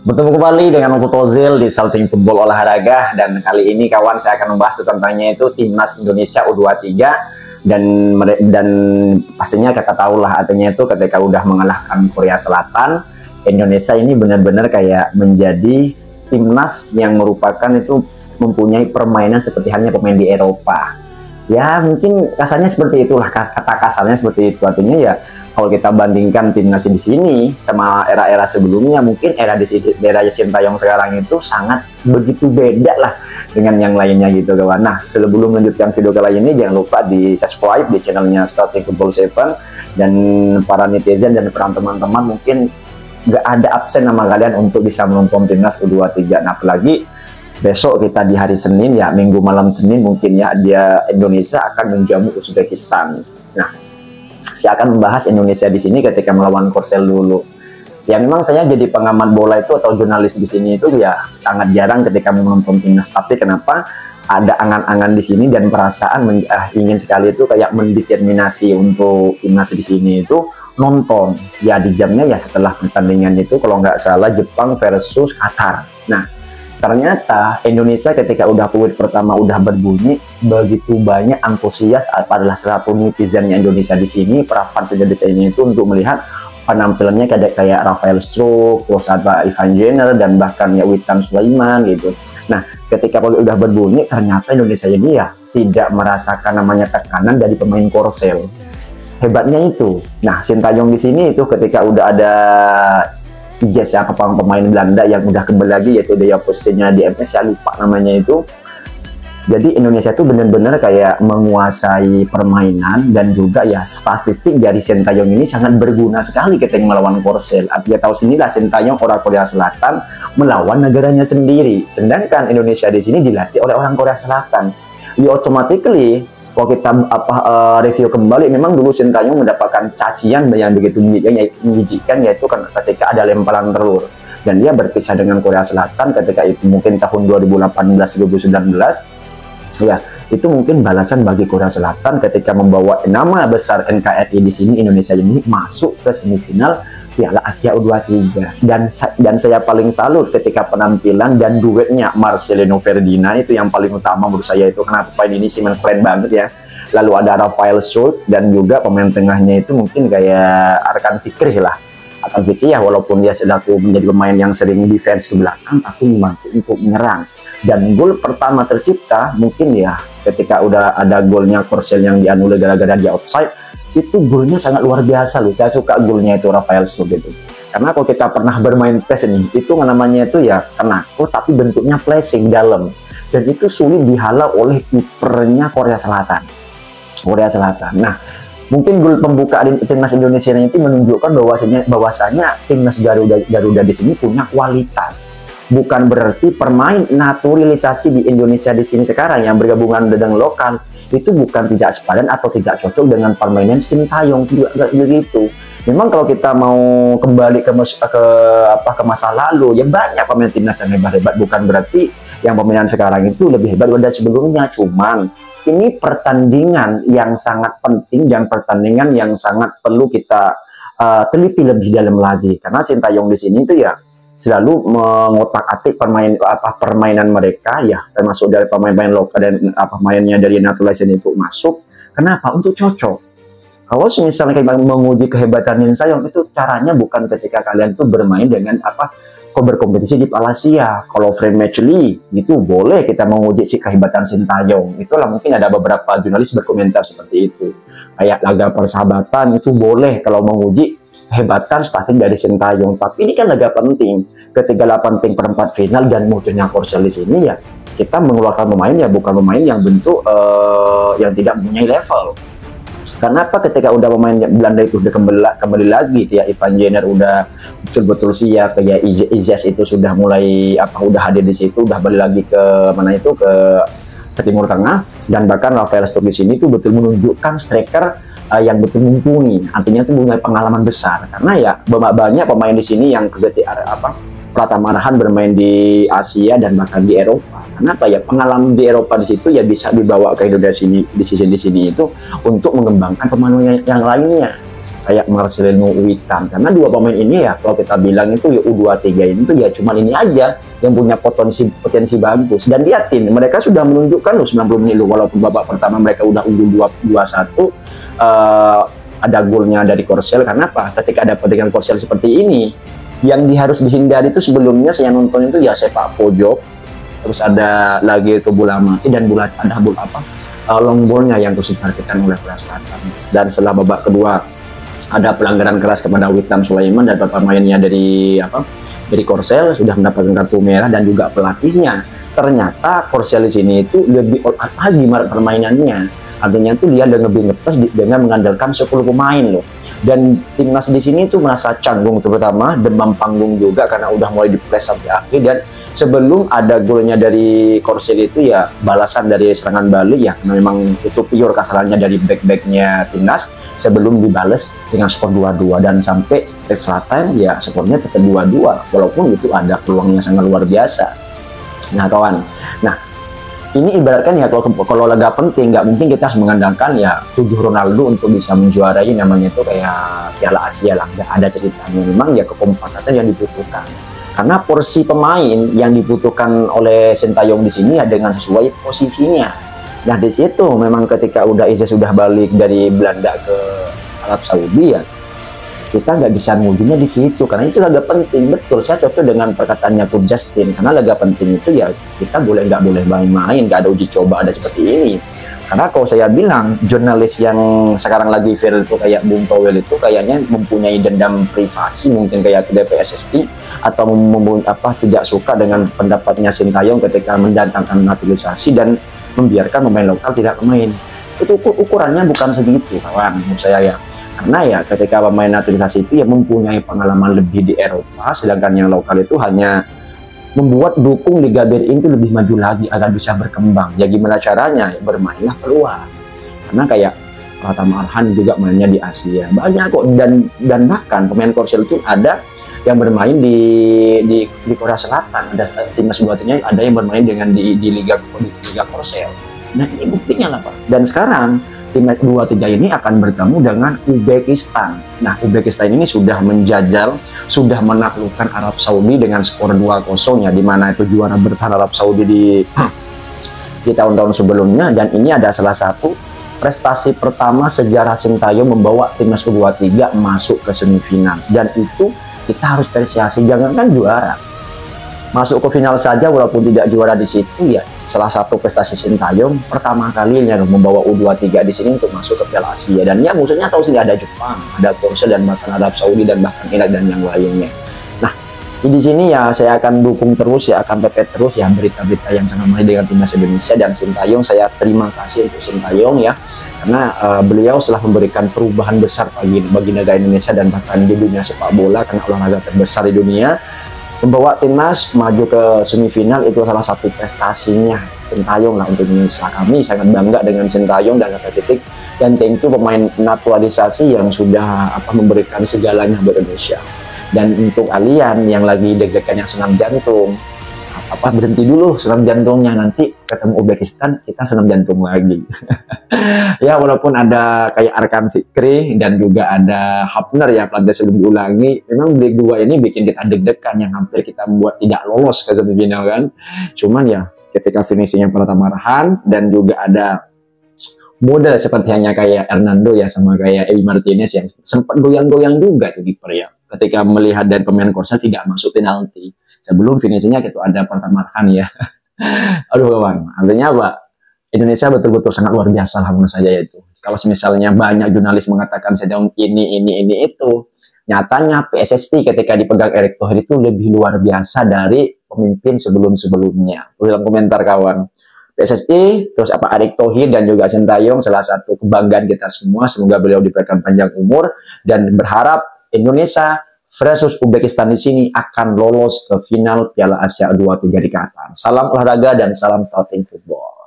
Bertemu kembali dengan Uncle Tozil di Salting Football Olahraga, dan kali ini kawan saya akan membahas tentangnya itu Timnas Indonesia U23, dan pastinya kita tahu lah artinya itu ketika udah mengalahkan Korea Selatan, Indonesia ini benar-benar kayak menjadi timnas yang merupakan itu mempunyai permainan seperti halnya pemain di Eropa. Ya mungkin kasarnya seperti itulah, kata kasarnya seperti itu. Artinya ya kalau kita bandingkan timnas di sini sama era-era sebelumnya, mungkin era Sintayong sekarang itu sangat begitu beda lah dengan yang lainnya gitu kawan. Nah, sebelum melanjutkan video kali ini, jangan lupa di subscribe di channelnya Starting Football 7, dan para netizen dan para teman-teman mungkin nggak ada absen nama kalian untuk bisa menonton timnas U23. Nah, apalagi besok kita di hari Senin ya, minggu malam Senin mungkin ya, Indonesia akan menjamu Uzbekistan. Nah, saya akan membahas Indonesia di sini ketika melawan Korsel dulu. Ya memang saya jadi pengamat bola itu atau jurnalis di sini itu ya sangat jarang ketika menonton timnas. Tapi kenapa ada angan-angan di sini dan perasaan ingin sekali itu kayak mendeterminasi untuk timnas di sini itu nonton. Ya di jamnya ya setelah pertandingan itu kalau nggak salah Jepang versus Qatar. Nah, ternyata Indonesia ketika udah peluit pertama udah berbunyi, begitu banyak antusias adalah satu netizennya Indonesia di sini, para fans Indonesia ini itu untuk melihat penampilannya kayak Rafael Struijk, terus ada Ivan Jenner, dan bahkan ya Witan Sulaiman gitu. Nah, ketika peluit udah berbunyi, ternyata Indonesia ini ya tidak merasakan namanya tekanan dari pemain Korsel. Hebatnya itu. Nah, Sintayong di sini itu ketika udah ada Ijes ya, pemain Belanda yang udah kembali lagi, yaitu dia posisinya di MS, saya lupa namanya itu. Jadi Indonesia itu benar-benar kayak menguasai permainan, dan juga ya statistik dari Sintayong ini sangat berguna sekali ketika melawan Korsel. Artinya tahu sinilah Sintayong orang Korea Selatan melawan negaranya sendiri, sedangkan Indonesia di sini dilatih oleh orang Korea Selatan. Ya automatically kalau kita review kembali, memang dulu Sintayong mendapatkan cacian yang begitu menjijikkan, yaitu ketika ada lemparan telur, dan dia berpisah dengan Korea Selatan ketika itu mungkin tahun 2018-2019 ya. Itu mungkin balasan bagi Korea Selatan ketika membawa nama besar NKRI di sini, Indonesia ini masuk ke semifinal Piala Asia U23. Dan saya paling salut ketika penampilan dan duetnya Marcelino Ferdinand, itu yang paling utama menurut saya itu, karena pemain ini sih keren banget ya. Lalu ada Rafael Struijk, dan juga pemain tengahnya itu mungkin kayak Arkan Fikri lah. Arkan Fikri ya, walaupun dia selaku menjadi pemain yang sering defense ke belakang, tapi mampu untuk menyerang. Dan gol pertama tercipta mungkin ya ketika udah ada golnya Korsel yang dianulir gara-gara dia offside, itu golnya sangat luar biasa loh. Saya suka golnya itu Rafael Struijk itu, karena kalau kita pernah bermain PES ini, itu namanya itu ya kenako tapi bentuknya flashing dalam, dan itu sulit dihalau oleh kipernya Korea Selatan. Nah, mungkin gol pembuka timnas Indonesia ini menunjukkan bahwasanya timnas Garuda di sini punya kualitas. Bukan berarti permain naturalisasi di Indonesia di sini sekarang yang bergabungan dengan lokal itu bukan tidak sepadan atau tidak cocok dengan permainan Sintayong, tidak begitu. Memang kalau kita mau kembali ke masa lalu, ya banyak pemain timnas yang hebat-hebat, bukan berarti yang pemainan sekarang itu lebih hebat dari sebelumnya. Cuman ini pertandingan yang sangat penting dan pertandingan yang sangat perlu kita teliti lebih dalam lagi, karena Sintayong di sini itu ya selalu mengotak-atik permainan mereka ya, termasuk dari pemain-pemain lokal dan mainnya dari naturalisasi itu masuk. Kenapa? Untuk cocok. Kalau misalnya kayak menguji kehebatan Sintayong, itu caranya bukan ketika kalian tuh bermain dengan berkompetisi di Piala Asia. Kalau free match itu boleh kita menguji si kehebatan Sintayong. Itulah mungkin ada beberapa jurnalis berkomentar seperti itu. Kayak laga persahabatan itu boleh kalau menguji kehebatan statistik dari Sintayong. Tapi ini kan laga penting, ketika penting perempat final dan munculnya Korsel di sini ya, kita mengeluarkan pemain ya bukan pemain yang bentuk yang tidak mempunyai level. Karena apa? Ketika udah pemain Belanda itu udah kembali lagi ya, Ivan Jenner udah betul-betul siap, kayak Ijes itu sudah mulai udah hadir di situ, udah balik lagi ke mana itu ke Timur Tengah, dan bahkan Rafael Struijk di sini tuh betul menunjukkan striker yang betul mumpuni, artinya itu punya pengalaman besar. Karena ya banyak pemain di sini yang Pratama Arhan bermain di Asia dan bahkan di Eropa. Kenapa ya? Pengalaman di Eropa di situ ya bisa dibawa ke Indonesia di sini itu untuk mengembangkan pemain yang lainnya. kayak Marcelino Witan, karena dua pemain ini ya kalau kita bilang itu ya U23 ini tuh ya cuman ini aja yang punya potensi bagus. Dan lihat tim mereka sudah menunjukkan loh 90 menit loh, walaupun babak pertama mereka udah unggul 2-1, ada golnya dari Korsel. Karena apa? Ketika ada pertandingan Korsel seperti ini, yang harus dihindari itu sebelumnya saya nonton itu ya sepak pojok, terus ada lagi itu bola mati dan ada bola long ballnya yang terus diperhatikan oleh Korea Selatan. Dan setelah babak kedua ada pelanggaran keras kepada Witan Sulaiman dan pemainnya dari Korsel sudah mendapatkan kartu merah, dan juga pelatihnya. Ternyata Korsel di sini itu lebih all out lagi permainannya. Artinya itu dia lebih ngetes dengan mengandalkan 10 pemain loh. Dan timnas di sini itu merasa canggung, terutama demam panggung juga karena udah mulai dipres sampai akhir. Dan sebelum ada golnya dari Korsel itu ya balasan dari serangan balik ya, memang itu pure kasarnya dari back-backnya timnas, sebelum dibales dengan skor 2-2, dan sampai extra time ya skornya tetap 2-2 walaupun itu ada peluangnya sangat luar biasa. Nah kawan, nah ini ibaratkan ya kalau laga penting nggak mungkin kita harus mengandalkan ya 7 Ronaldo untuk bisa menjuarai namanya itu kayak Piala Asia lah, nggak ada ceritanya. Memang ya kekompakatan yang dibutuhkan, karena porsi pemain yang dibutuhkan oleh Sintayong di sini ya dengan sesuai posisinya. Nah di situ memang ketika udah Ize sudah balik dari Belanda ke Arab Saudi ya, kita nggak bisa ngujinya di situ, karena itu laga penting. Betul, saya cocok dengan perkataannya Coach Justin, karena laga penting itu ya kita nggak boleh main-main, nggak ada uji coba ada seperti ini. Karena kalau saya bilang jurnalis yang sekarang lagi viral itu kayak Bung Towel itu kayaknya mempunyai dendam privasi mungkin kayak ke PSSI, atau tidak suka dengan pendapatnya Sintayong ketika mendatangkan naturalisasi dan membiarkan pemain lokal tidak main. Itu ukurannya bukan segitu kawan menurut saya ya. Karena ya ketika pemain naturalisasi itu ya mempunyai pengalaman lebih di Eropa, sedangkan yang lokal itu hanya membuat dukung Liga BRI itu lebih maju lagi agar bisa berkembang. Ya gimana caranya? Ya bermainlah keluar. Karena kayak Pratama Arhan juga mainnya di Asia banyak kok, dan bahkan pemain Korsel itu ada yang bermain di Korea Selatan, ada timnas buatnya, ada yang bermain dengan di Liga Korsel. Nah ini buktinya apa? Dan sekarang timnas 23 ini akan bertemu dengan Uzbekistan. Nah Uzbekistan ini sudah menjajal, sudah menaklukkan Arab Saudi dengan skor 2-0 ya, dimana itu juara bertahan Arab Saudi di tahun-tahun sebelumnya. Dan ini ada salah satu prestasi pertama sejarah Sintayong membawa timnas U23 masuk ke semifinal, dan itu kita harus apresiasi. Jangankan juara, masuk ke final saja walaupun tidak juara di situ ya salah satu prestasi Sintayong pertama kalinya membawa U23 di sini untuk masuk ke Piala Asia. Dan ya musuhnya tahu sih ada Jepang, ada Korsel, dan bahkan Arab Saudi, dan bahkan Irak dan yang lainnya. Nah di sini ya saya akan dukung terus ya, akan pepet terus ya berita-berita yang sangat baik dengan timnas Indonesia dan Sintayong. Saya terima kasih untuk Sintayong ya, karena beliau telah memberikan perubahan besar bagi negara Indonesia dan bahkan di dunia sepak bola, karena olahraga terbesar di dunia. Membawa timnas maju ke semifinal itu salah satu prestasinya Sintayong lah untuk Indonesia. Kami sangat bangga dengan Sintayong dan kata titik, dan tentu pemain naturalisasi yang sudah memberikan segalanya buat Indonesia. Dan untuk kalian yang lagi deg-degan yang senam jantung, berhenti dulu senam jantungnya, nanti ketemu Uzbekistan kita senam jantung lagi. Ya walaupun ada kayak Arkan Fikri dan juga ada Hapner ya pelatih sebelum diulangi, memang leg 2 ini bikin kita deg-degan yang hampir kita membuat tidak lolos ke semifinal kan. Cuman ya ketika finishingnya Pratama Arhan dan juga ada model seperti hanya kayak Hernando ya sama kayak Emi Martinez yang sempat goyang-goyang juga tuh kiper ya ketika melihat dan pemain Korsel tidak masuk penalti. Sebelum finishingnya itu ada Pratama Arhan ya. Aduh kawan, artinya apa? Indonesia betul-betul sangat luar biasa lah menurut saya itu. Kalau misalnya banyak jurnalis mengatakan sedang ini itu, nyatanya PSSI ketika dipegang Erick Thohir itu lebih luar biasa dari pemimpin sebelum-sebelumnya. Dalam komentar kawan, PSSI terus Erick Thohir dan juga Sintayong salah satu kebanggaan kita semua. Semoga beliau diberikan panjang umur dan berharap Indonesia versus Uzbekistan di sini akan lolos ke final Piala Asia U23 di Qatar. Salam olahraga dan salam starting football.